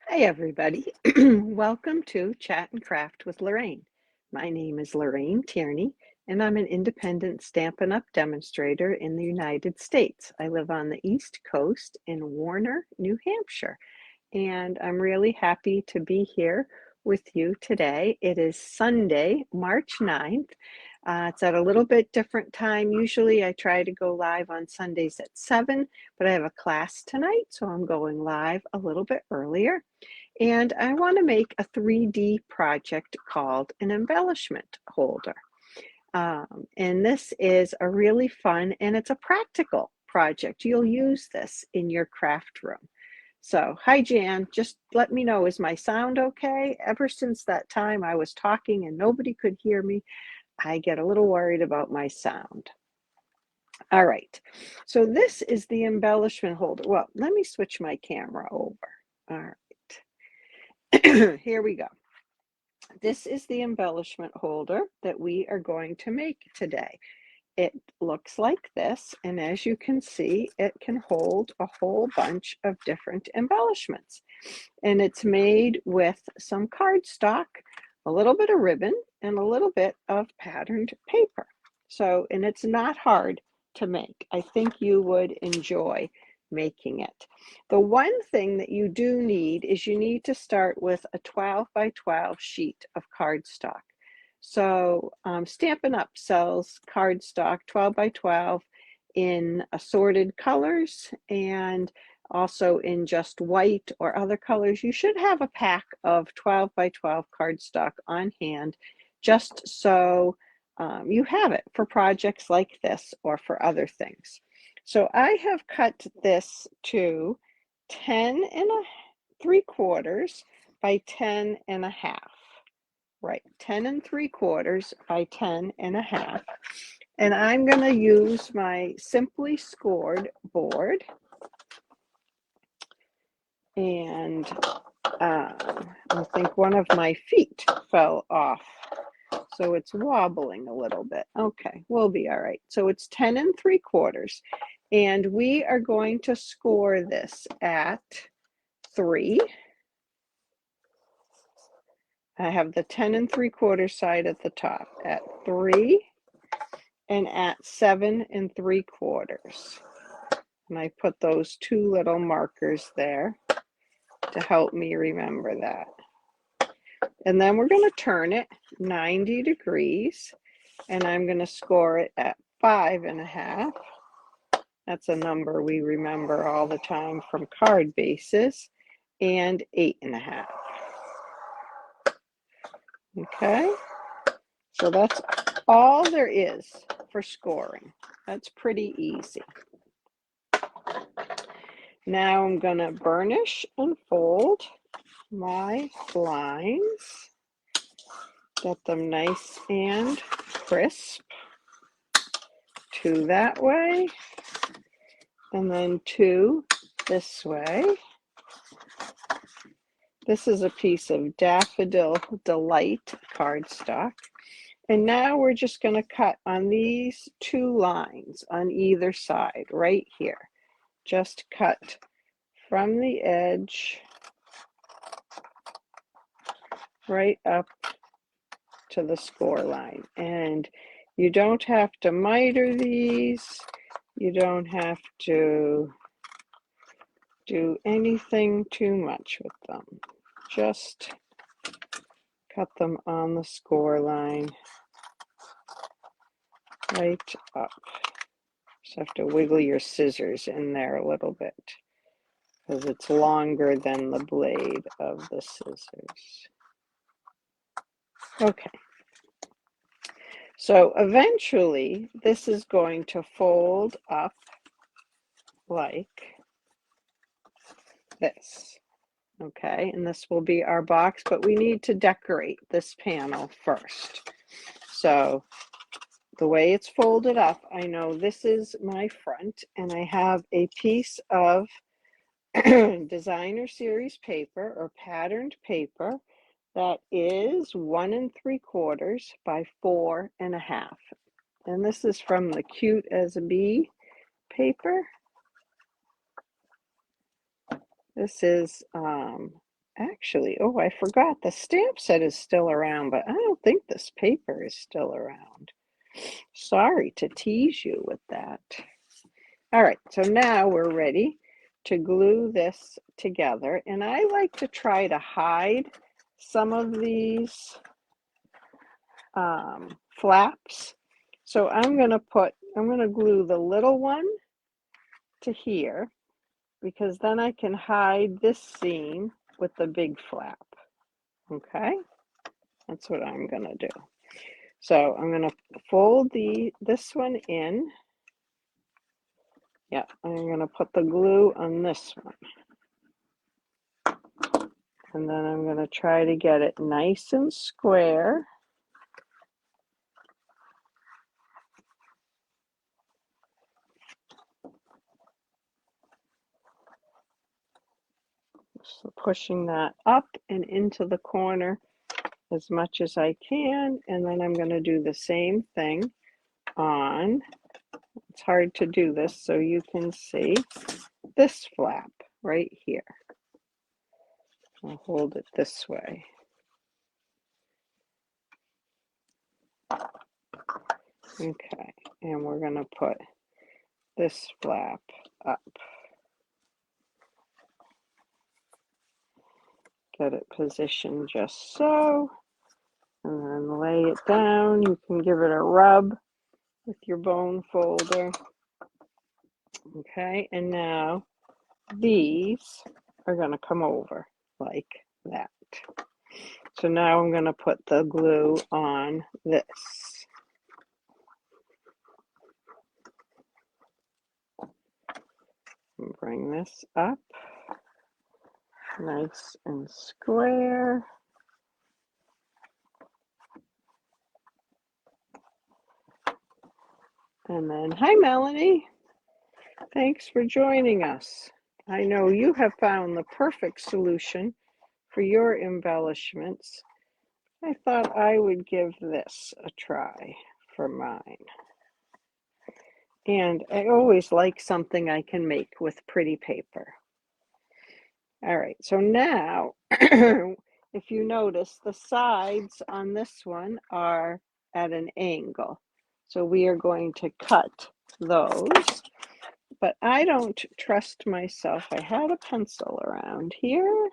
Hi, everybody. Welcome to Chat and Craft with Lorraine. My name is Lorraine Tierney, and I'm an independent Stampin' Up! Demonstrator in the United States. I live on the East Coast in Warner, New Hampshire, and I'm really happy to be here with you today. It is Sunday, March 9th. It's at a little bit different time. Usually I try to go live on Sundays at 7, but I have a class tonight, so I'm going live a little bit earlier. And I want to make a 3D project called an embellishment holder. And this is a really fun, and it's a practical project. You'll use this in your craft room. So, hi Jan, just let me know, is my sound okay? Ever since that time I was talking and nobody could hear me, I get a little worried about my sound. All right, so this is the embellishment holder. Well, let me switch my camera over. All right, here we go. This is the embellishment holder that we are going to make today. It looks like this, and as you can see, it can hold a whole bunch of different embellishments. And it's made with some cardstock, a little bit of ribbon, and a little bit of patterned paper. So, and it's not hard to make. I think you would enjoy making it. The one thing that you do need is you need to start with a 12 by 12 sheet of cardstock. So Stampin' Up! Sells cardstock 12 by 12 in assorted colors and also in just white or other colors. You should have a pack of 12 by 12 cardstock on hand just so you have it for projects like this or for other things. So I have cut this to 10 3/4 by 10 1/2. Right, 10 3/4 by 10 1/2. And I'm going to use my Simply Scored board. And I think one of my feet fell off. So it's wobbling a little bit. Okay, we'll be all right. So it's 10 3/4. And we are going to score this at 3. I have the 10 3/4 side at the top at 3 and at 7 3/4. And I put those two little markers there to help me remember that. And then we're going to turn it 90 degrees, and I'm going to score it at 5 1/2. That's a number we remember all the time from card bases, and 8 1/2. Okay, so that's all there is for scoring. That's pretty easy. Now I'm going to burnish and fold my lines, get them nice and crisp. 2 that way, and then 2 this way. This is a piece of Daffodil Delight cardstock. And now we're just going to cut on these 2 lines on either side, right here. Just cut from the edge right up to the score line. And you don't have to miter these. You don't have to do anything too much with them. Just cut them on the score line right up. Just have to wiggle your scissors in there a little bit because it's longer than the blade of the scissors. Okay. So eventually this is going to fold up like this. Okay, and this will be our box, but we need to decorate this panel first. So the way it's folded up, I know this is my front, and I have a piece of designer series paper or patterned paper that is 1 3/4 by 4 1/2. And this is from the Cute as a Bee paper. This is Actually, oh, I forgot the stamp set is still around, but I don't think this paper is still around. Sorry to tease you with that. All right, so now we're ready to glue this together. And I like to try to hide some of these flaps. So I'm going to glue the little one to here, because then I can hide this seam with the big flap. Okay, that's what I'm going to do. So I'm going to fold this one in. Yeah, I'm going to put the glue on this one. And then I'm going to try to get it nice and square. So pushing that up and into the corner as much as I can. And then I'm going to do the same thing on, it's hard to do this so you can see, this flap right here. I'll hold it this way. Okay, and we're going to put this flap up. Get it positioned just so, and then lay it down. You can give it a rub with your bone folder. Okay, and now these are going to come over like that. So now I'm going to put the glue on this. And bring this up nice and square. And then, hi Melanie, thanks for joining us. I know you have found the perfect solution for your embellishments. I thought I would give this a try for mine. And I always like something I can make with pretty paper. All right, so now, if you notice, the sides on this one are at an angle. So we are going to cut those, but I don't trust myself. I had a pencil around here.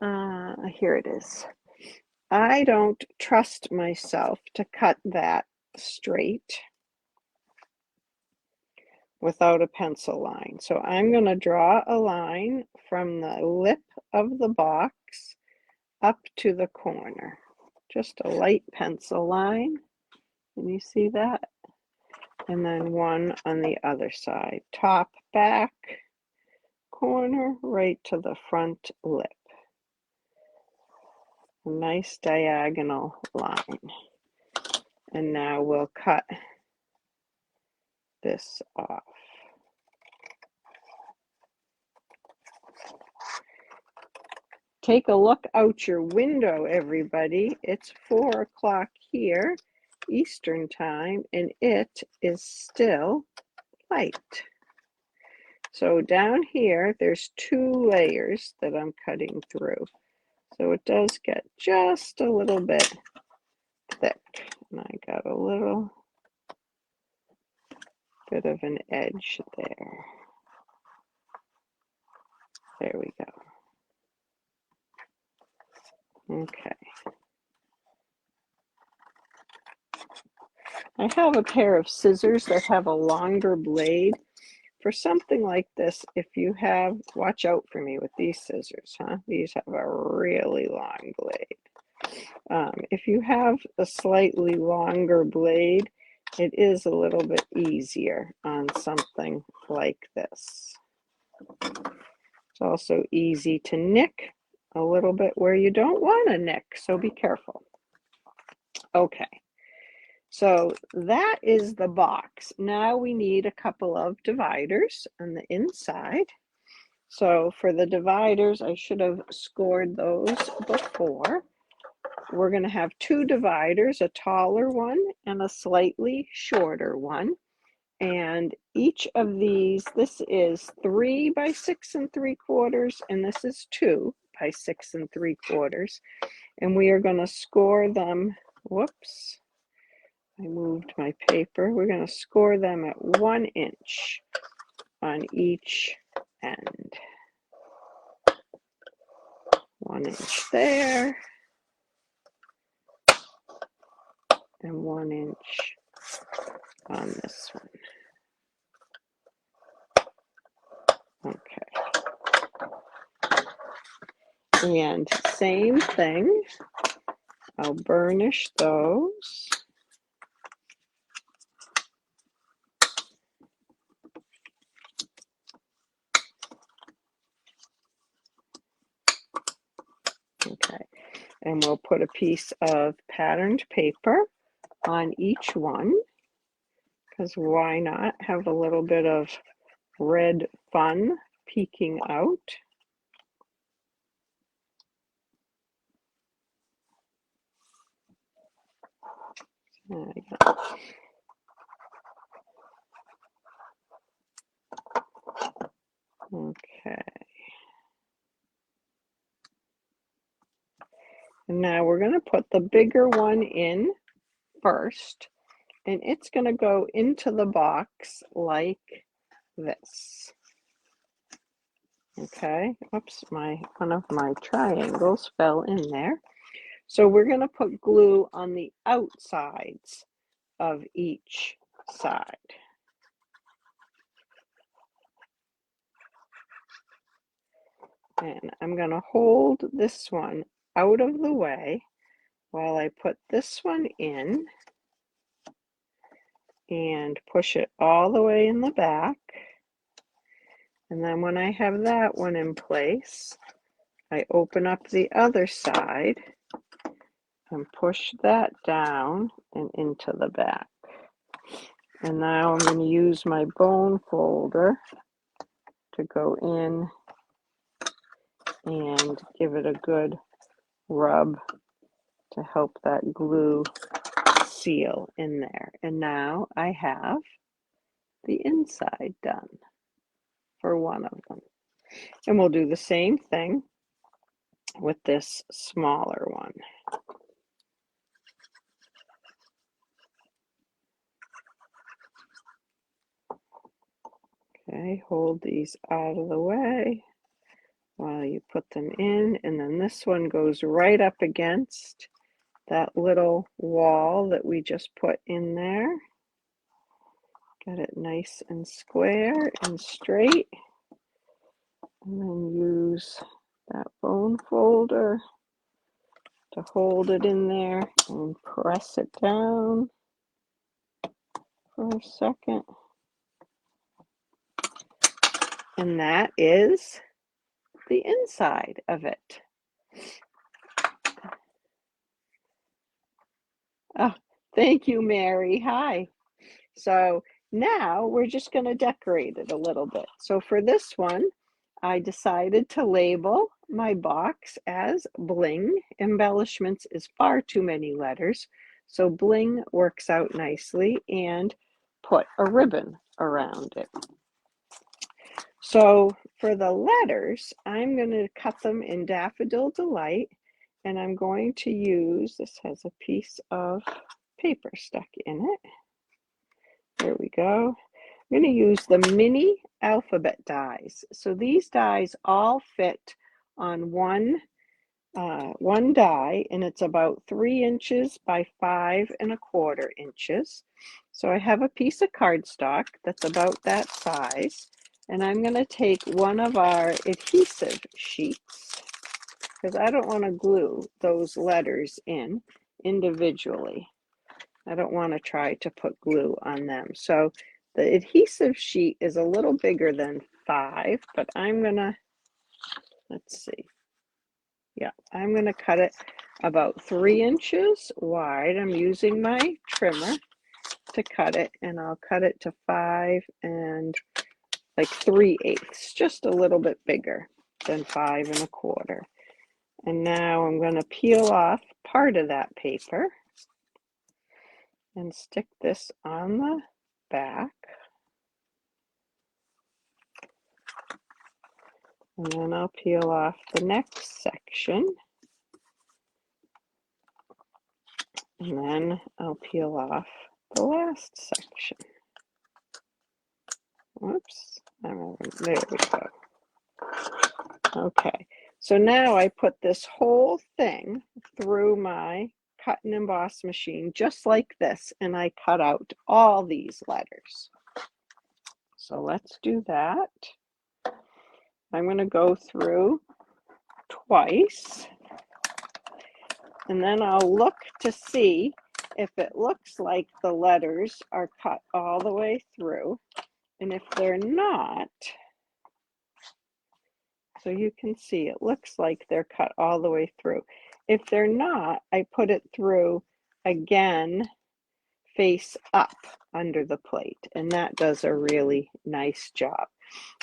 Here it is. I don't trust myself to cut that straight without a pencil line. So I'm going to draw a line from the lip of the box up to the corner. Just a light pencil line. Can you see that? And then one on the other side. Top, back, corner, right to the front lip. A nice diagonal line. And now we'll cut this off. Take a look out your window, everybody. It's 4 o'clock here, Eastern time, and it is still light. So down here, there's 2 layers that I'm cutting through. So it does get just a little bit thick. And I got a little bit of an edge there. There we go. Okay. I have a pair of scissors that have a longer blade. For something like this, if you have, watch out for me with these scissors, huh? These have a really long blade. If you have a slightly longer blade, it is a little bit easier on something like this. It's also easy to nick a little bit where you don't want to nick, so be careful. Okay, so that is the box. Now we need a couple of dividers on the inside. So for the dividers, I should have scored those before. We're going to have 2 dividers, a taller one and a slightly shorter one. And each of these, this is 3 by 6 3/4, and this is 2 by 6 3/4. And we are going to score them. Whoops, I moved my paper. We're going to score them at 1 inch on each end. 1 inch there, and 1 inch on this one. Okay. And same thing, I'll burnish those. Okay, and we'll put a piece of patterned paper on each one, because why not have a little bit of red fun peeking out. There we go. Okay. And now we're going to put the bigger one in first, and it's going to go into the box like this. Okay, oops, one of my triangles fell in there. So we're going to put glue on the outsides of each side. And I'm going to hold this one out of the way while I put this one in and push it all the way in the back. And then when I have that one in place, I open up the other side and push that down and into the back. And now I'm going to use my bone folder to go in and give it a good rub to help that glue seal in there. And now I have the inside done for one of them. And we'll do the same thing with this smaller one. Okay, hold these out of the way while you put them in, and then this one goes right up against that little wall that we just put in there. Get it nice and square and straight, and then use that bone folder to hold it in there and press it down for a second. And that is the inside of it. Oh, thank you, Mary. Hi. So now we're just going to decorate it a little bit. So for this one, I decided to label my box as Bling. Embellishments is far too many letters, so Bling works out nicely, and put a ribbon around it. So for the letters, I'm going to cut them in Daffodil Delight, and I'm going to use, this has a piece of paper stuck in it. There we go. I'm going to use the mini alphabet dies. So these dies all fit on one die, and it's about 3 inches by 5 1/4 inches. So I have a piece of cardstock that's about that size, and I'm going to take one of our adhesive sheets, because I don't want to glue those letters in individually. I don't want to try to put glue on them. So the adhesive sheet is a little bigger than 5, but I'm going to, let's see. Yeah, I'm going to cut it about 3 inches wide. I'm using my trimmer to cut it, and I'll cut it to 5 3/8, just a little bit bigger than 5 1/4. And now I'm going to peel off part of that paper and stick this on the back. And then I'll peel off the next section. And then I'll peel off the last section. Whoops, there we go. Okay, so now I put this whole thing through my cut and emboss machine just like this, and I cut out all these letters. So let's do that. I'm going to go through twice, and then I'll look to see if it looks like the letters are cut all the way through, and if they're not, so you can see it looks like they're cut all the way through. If they're not, I put it through again face up under the plate, and that does a really nice job.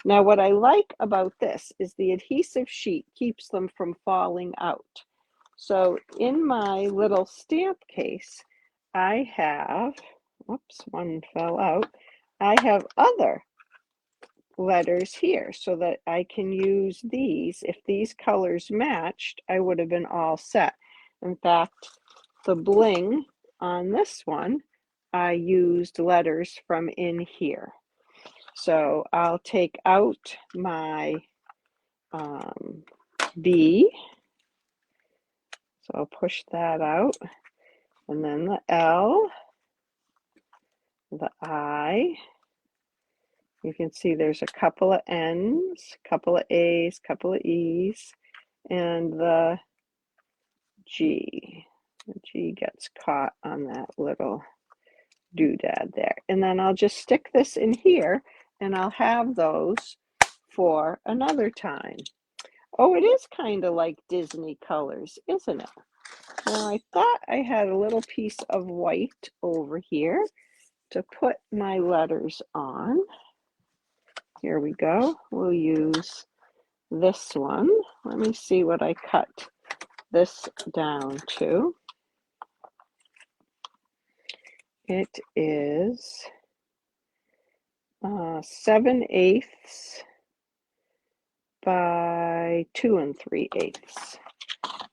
Now what I like about this is the adhesive sheet keeps them from falling out. So in my little stamp case, I have, whoops, one fell out, I have other letters here so that I can use these. If these colors matched, I would have been all set. In fact, the bling on this one, I used letters from in here. So I'll take out my B. So I'll push that out. And then the L, the I. You can see there's a couple of N's, couple of A's, couple of E's, and the G. The G gets caught on that little doodad there. And then I'll just stick this in here, and I'll have those for another time. Oh, it is kind of like Disney colors, isn't it? Now, I thought I had a little piece of white over here to put my letters on. Here we go. We'll use this one. Let me see what I cut this down to. It is 7/8 by 2 3/8.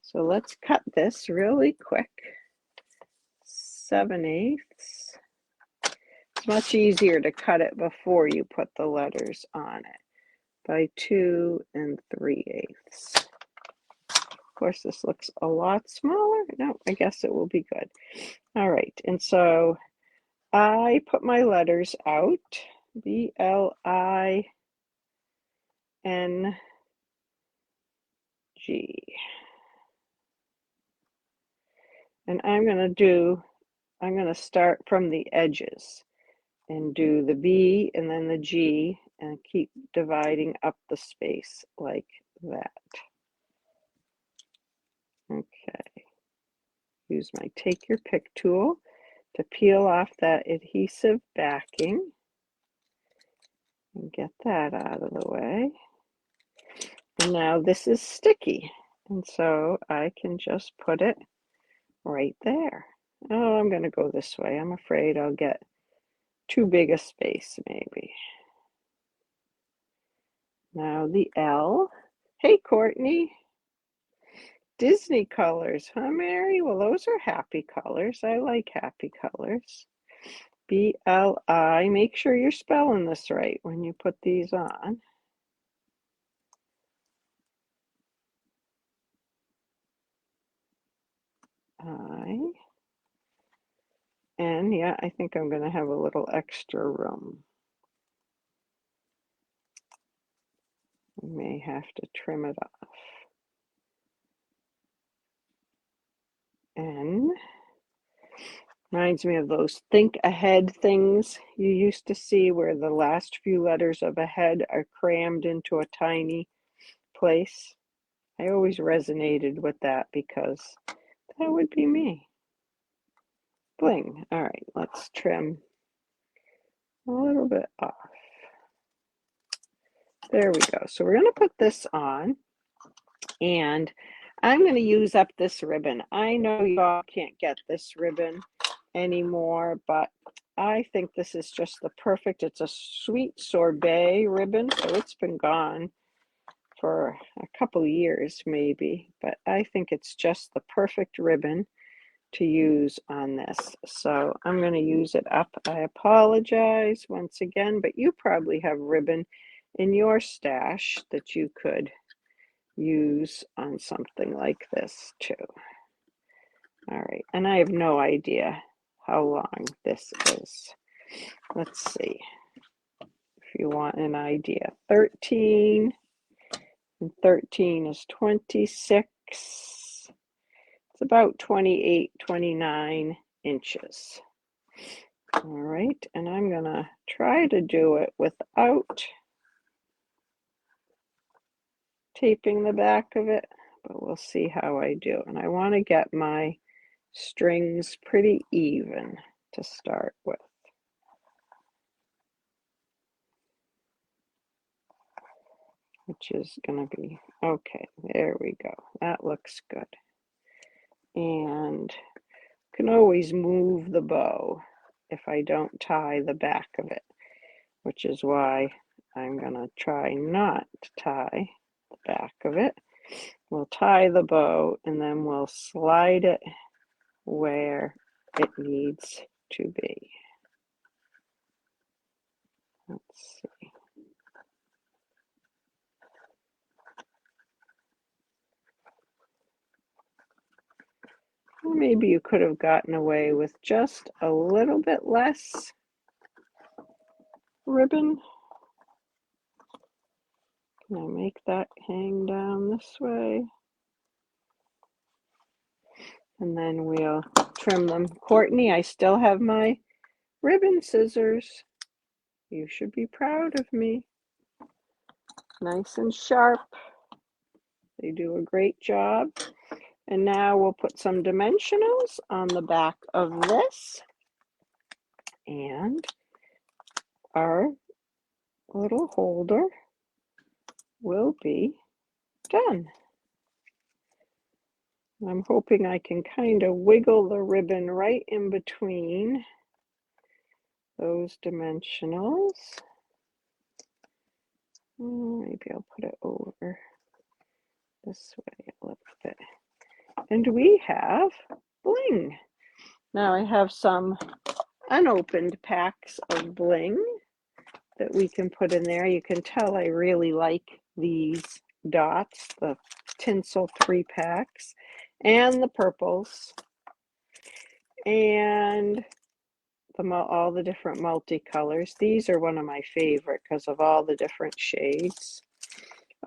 So let's cut this really quick. 7/8. It's much easier to cut it before you put the letters on it. By 2 3/8. Of course, this looks a lot smaller. No, I guess it will be good. All right, and so I put my letters out. B-L-I-N-G. And I'm going to start from the edges and do the B and then the G and keep dividing up the space like that. Okay. Use my take your pick tool to peel off that adhesive backing and get that out of the way. And now this is sticky, and so I can just put it right there. Oh, I'm going to go this way. I'm afraid I'll get too big a space maybe. Now the L. Hey, Courtney. Disney colors, huh, Mary? Well, those are happy colors. I like happy colors. B-L-I. Make sure you're spelling this right when you put these on. And yeah, I think I'm going to have a little extra room. I may have to trim it off. N reminds me of those think ahead things you used to see where the last few letters of ahead are crammed into a tiny place. I always resonated with that because that would be me. Bling. All right, let's trim a little bit off. There we go. So we're going to put this on, and I'm going to use up this ribbon. I know y'all can't get this ribbon anymore, but I think this is just the perfect, it's a sweet sorbet ribbon, so it's been gone for a couple years maybe, but I think it's just the perfect ribbon to use on this. So I'm going to use it up. I apologize once again, but you probably have ribbon in your stash that you could use on something like this too. All right, and I have no idea how long this is. Let's see if you want an idea. 13 and 13 is 26. It's about 28, 29 inches. All right, and I'm gonna try to do it without taping the back of it, but we'll see how I do. And I want to get my strings pretty even to start with. Which is gonna be, okay, there we go. That looks good. And can always move the bow if I don't tie the back of it, which is why I'm gonna try not to tie the back of it. We'll tie the bow and then we'll slide it where it needs to be. Let's see. Well, maybe you could have gotten away with just a little bit less ribbon. Can I make that hang down this way? And then we'll trim them. Courtney, I still have my ribbon scissors. You should be proud of me. Nice and sharp. They do a great job. And now we'll put some dimensionals on the back of this. And our little holder will be done. I'm hoping I can kind of wiggle the ribbon right in between those dimensionals. Maybe I'll put it over this way a little bit. And we have bling. Now I have some unopened packs of bling that we can put in there. You can tell I really like these dots, the tinsel 3-packs, and the purples, and all the different multicolors. These are one of my favorite because of all the different shades.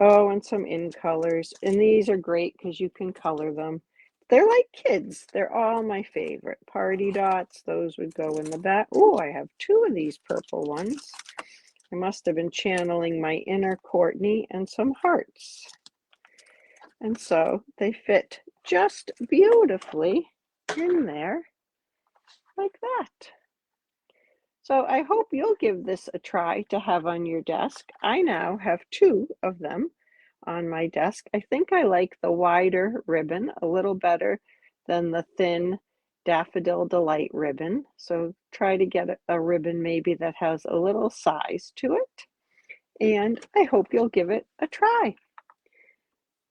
Oh, and some in colors. And these are great because you can color them. They're like kids. They're all my favorite. Party dots, those would go in the back. Oh, I have 2 of these purple ones. I must have been channeling my inner Courtney, and some hearts. And so they fit just beautifully in there like that. So I hope you'll give this a try to have on your desk. I now have 2 of them on my desk. I think I like the wider ribbon a little better than the thin Daffodil Delight ribbon. So try to get a ribbon maybe that has a little size to it. And I hope you'll give it a try.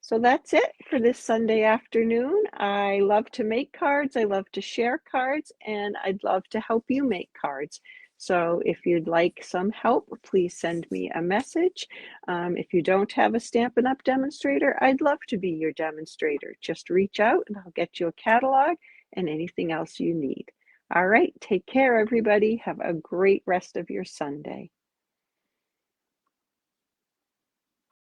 So that's it for this Sunday afternoon. I love to make cards. I love to share cards, and I'd love to help you make cards. So if you'd like some help, please send me a message. If you don't have a Stampin' Up! Demonstrator, I'd love to be your demonstrator. Just reach out and I'll get you a catalog and anything else you need. All right, take care, everybody. Have a great rest of your Sunday.